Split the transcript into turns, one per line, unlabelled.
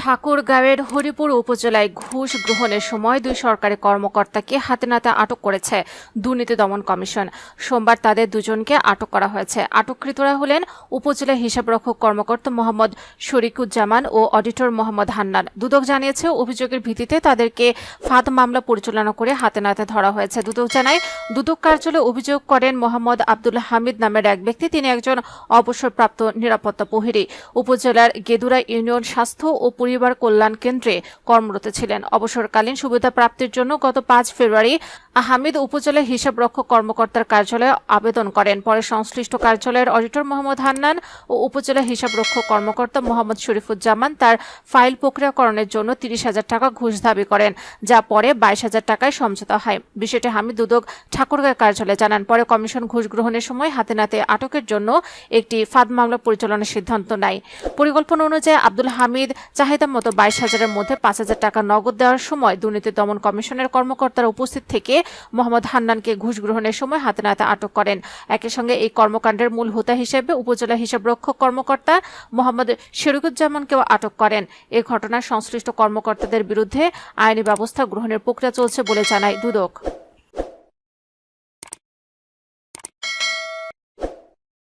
ঠাকুরগাঁওয়ের হরিপুর উপজেলায় ঘুষ গ্রহণের সময় দুই সরকারি কর্মকর্তাকে হাতে নাতে আটক করেছে দুর্নীতি দমন কমিশন। সোমবার তাদের দুজনকে আটক করা হয়েছে। আটককৃতরা হলেন উপজেলা হিসাবরক্ষক কর্মকর্তা মোহাম্মদ শরীকুজ্জামান ও অডিটর মোহাম্মদ হান্নান। দুদক জানিয়েছে, অভিযোগের ভিত্তিতে তাদেরকে ফাঁদ মামলা পরিচালনা করে হাতে নাতে ধরা হয়েছে। দুদক জানায়, দুদক কার্যালয়ে অভিযোগ করেন মোহাম্মদ আব্দুল হামিদ নামের এক ব্যক্তি। তিনি একজন অবসরপ্রাপ্ত নিরাপত্তা প্রহরী। উপজেলার গেদুরা ইউনিয়ন স্বাস্থ্য ও পরিবার কল্যাণ কেন্দ্রে কর্মরত ছিলেন। অবসরকালীন সুবিধা প্রাপ্তির জন্য গত 5 ফেব্রুয়ারি হামিদ উপজেলা হিসাবরক্ষক কর্মকর্তার কার্যালয়ে আবেদন করেন। পরে সংশ্লিষ্ট কার্যালয়ের অডিটর মোহাম্মদ হান্নান ও উপজেলা হিসাবরক্ষক কর্মকর্তা মোহাম্মদ শরীফুজ্জামান তার ফাইল প্রক্রিয়াকরণের জন্য 30,000 টাকা ঘুষ দাবি করেন, যা পরে 22,000 টাকায় সমঝোতা হয়। বিষয়টি হামিদ দুদক ঠাকুরগাঁও কার্যালয়ে জানান। পরে কমিশন ঘুষ গ্রহণের সময় হাতে নাতে আটকের জন্য একটি ফাঁদ মামলা পরিচালনার সিদ্ধান্ত নেয়। পরিকল্পনা অনুযায়ী আব্দুল হামিদ চাহিদা মতো 22,000-এর মধ্যে 5,000 টাকা নগদ দেওয়ার সময় দুর্নীতি দমন কমিশনের কর্মকর্তারা উপস্থিত থেকে মোহাম্মদ হান্নানকে ঘুষ গ্রহণের সময় হাতে নাতে আটক করেন। একই সঙ্গে এই কর্মকাণ্ডের মূল হোতা হিসেবে উপজেলা হিসাবরক্ষক কর্মকর্তা মোহাম্মদ শরীকুজ্জামানকেও আটক করেন। এই ঘটনার সংশ্লিষ্ট কর্মকর্তাদের বিরুদ্ধে আইনি ব্যবস্থা গ্রহণের প্রক্রিয়া চলছে বলে জানায় দুদক।